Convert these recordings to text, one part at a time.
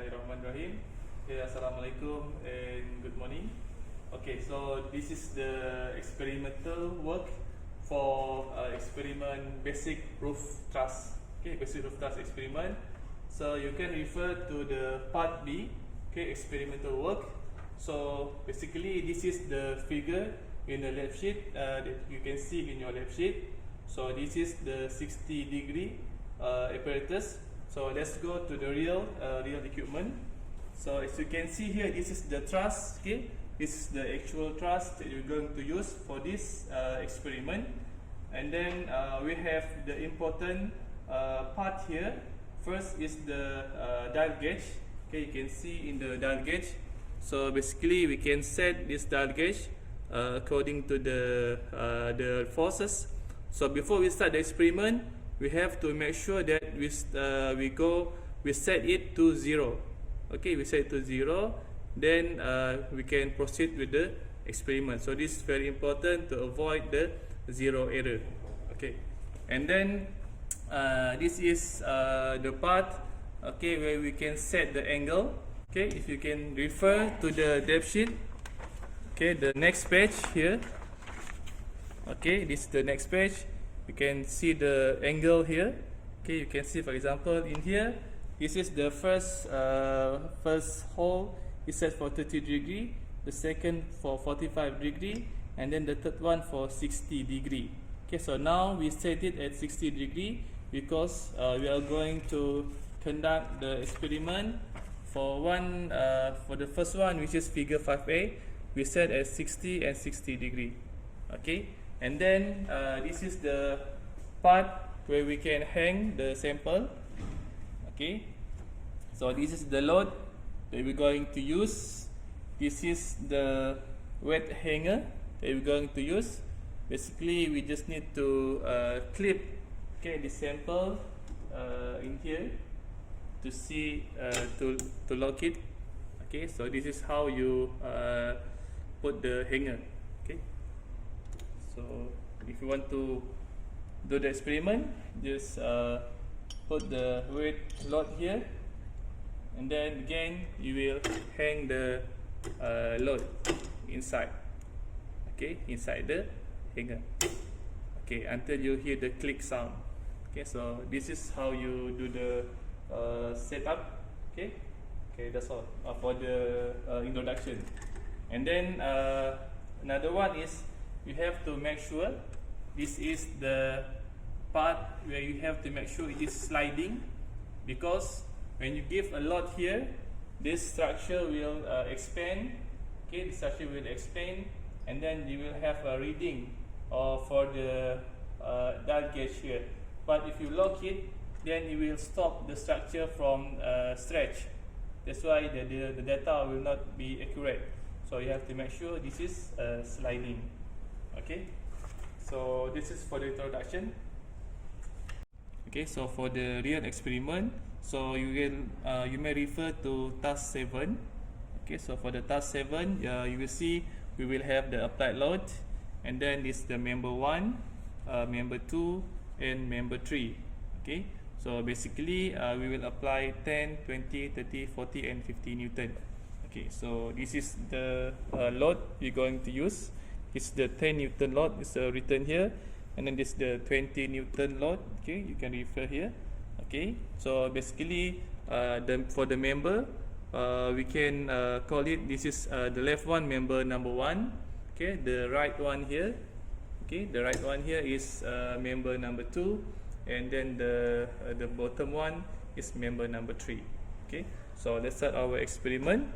Bismillahirrahmanirrahim. Okay, Assalamualaikum and good morning. Okay, so this is the experimental work for experiment basic roof truss. Okay, basic roof truss experiment. So you can refer to the part B. Okay, experimental work. So basically, this is the figure in the left sheet that you can see in your left sheet. So this is the 60-degree apparatus. So let's go to the real equipment. So as you can see here, this is the truss. Okay, this is the actual truss that you're going to use for this experiment. And then we have the important part here. First is the dial gauge. Okay, you can see in the dial gauge. So basically, we can set this dial gauge according to the forces. So before we start the experiment, we have to make sure that we set it to 0. Okay, we set it to 0, then we can proceed with the experiment. So this is very important to avoid the zero error. Okay, and then this is the part, okay, where we can set the angle. Okay, if you can refer to the depth sheet, okay, the next page here. Okay, this is the next page. You can see the angle here. Okay, you can see, for example, in here, this is the first hole is set for 30 degree, the second for 45 degree, and then the third one for 60 degree. Okay, so now we set it at 60 degree because we are going to conduct the experiment for the first one, which is figure 5a. We set at 60 and 60 degree. Okay, and then this is the part where we can hang the sample. Okay, so this is the load that we're going to use. This is the weight hanger that we're going to use. Basically, we just need to clip, okay, the sample in here to see to lock it. Okay, so this is how you put the hanger. Okay, so if you want to do the experiment, just put the weight load here, and then again you will hang the load inside. Okay, inside the hanger. Okay, until you hear the click sound. Okay, so this is how you do the setup. Okay, that's all for the introduction. And then another one is you have to make sure this is the part where you have to make sure it is sliding, because when you give a load here, this structure will expand. Okay, the structure will expand, and then you will have a reading for the dial gauge here. But if you lock it, then you will stop the structure from stretch. That's why the data will not be accurate. So you have to make sure this is sliding. Okay, so this is for the introduction. Okay, so for the real experiment, so you may refer to task 7. Okay, so for the task 7, you will see we will have the applied load, and then this is the member 1, member 2, and member 3. Okay, so basically we will apply 10, 20, 30, 40, and 50 Newton. Okay, so this is the load we're going to use. It's the 10 Newton load, it's written here, and then this is the 20 Newton load. Okay, you can refer here. Okay, so basically for the member, we can call it, this is the left one, member number 1. Okay, the right one here, okay, the right one here is member number 2, and then the bottom one is member number 3. Okay, so let's start our experiment.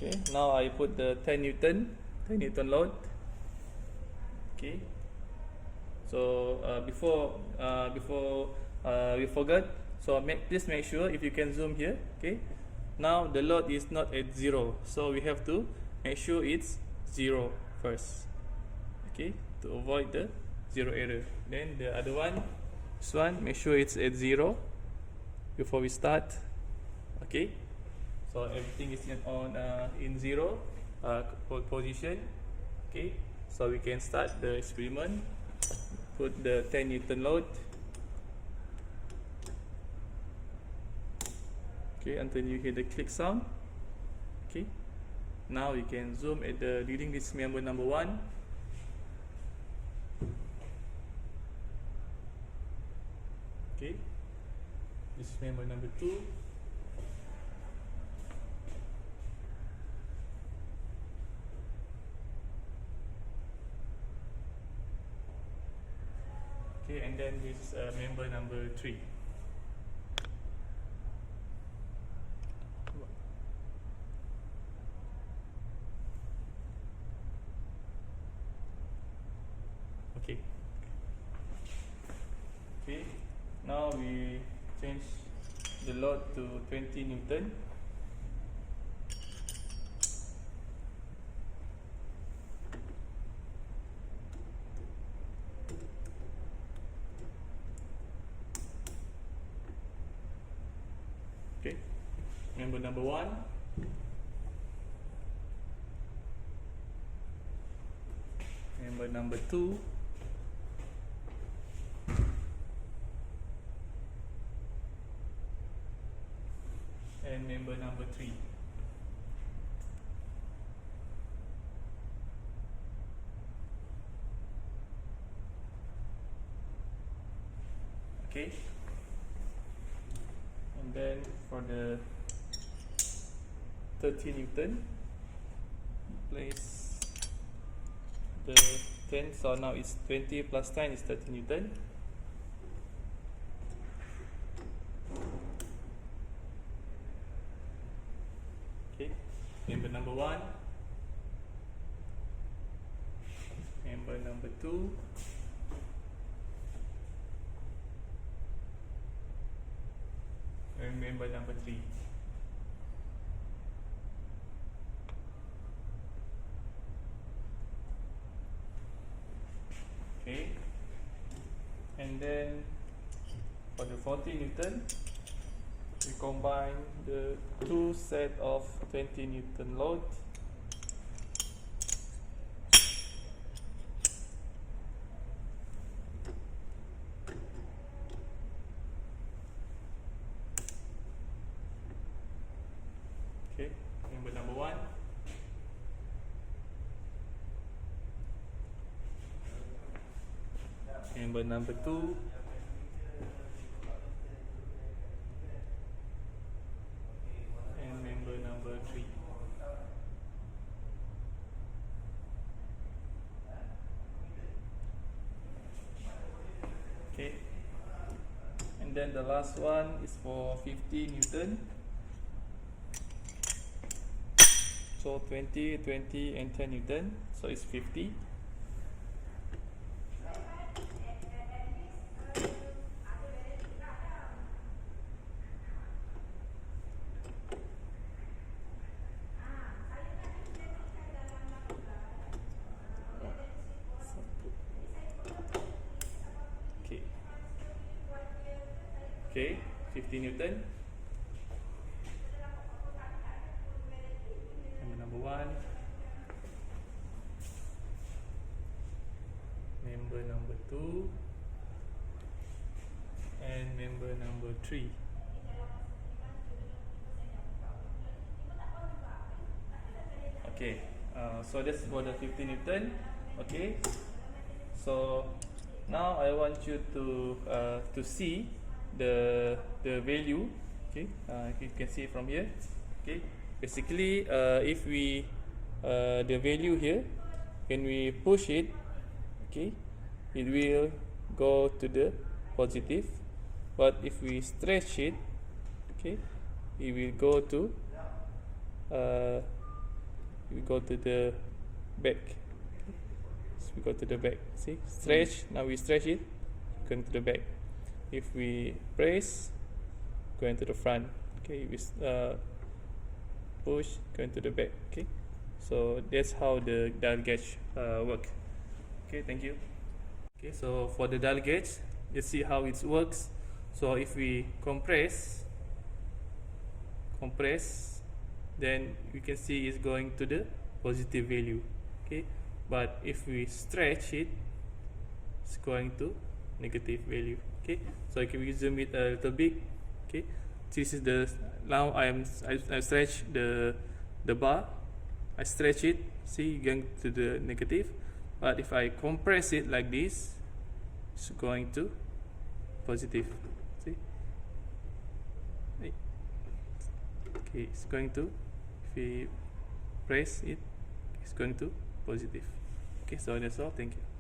Okay, now I put the 10 Newton load. Okay, so before we forgot, so please make sure if you can zoom here. Okay, now the load is not at 0, so we have to make sure it's 0 first. Okay, to avoid the zero error. Then the other one, this one, make sure it's at 0 before we start. Okay, so everything is in 0 position. Okay, so we can start the experiment. Put the 10 Newton load. Okay, until you hear the click sound. Okay, now you can zoom at the reading this member number 1. Okay, this is member number 2. Okay, and then this is member number 3. Okay. Okay. Now we change the load to 20 Newton. Okay. Member number 1. Member number 2. And member number 3. Okay. And then for the 30 Newton, place the 10, so now it's 20 plus 10 is 30 Newton. Okay, member number 1, member number 2, and member number 3. Okay, and then for the 40 Newton, we combine the two set of 20 Newton load. Okay, member number 1. Member number 2. And member number 3. Okay. And then the last one is for 50 Newton. So 20, 20 and 10 Newton. So it's 50. Okay, 50 Newton. Member number 1. Member number 2. And member number 3. Okay, so that's for the 50 Newton. Okay, so now I want you to see the value. Okay, you can see from here. Okay, basically if we the value here, when we push it, okay, it will go to the positive, but if we stretch it, okay, it will go to the back. So we go to the back. See, stretch. Now we stretch it, going to the back. If we press, going to the front. Okay, we push, going to the back. Okay, so that's how the dial gauge work. Okay, thank you. Okay, so for the dial gauge, let's see how it works. So if we compress, then we can see it's going to the positive value. Okay, but if we stretch it, it's going to negative value. Okay, so if we zoom it a little bit, okay, this is the now I stretch the bar. I stretch it, see, going to the negative. But if I compress it like this, it's going to positive. See? Okay, it's going to, if we press it, it's going to positive. Okay, so that's all. Thank you.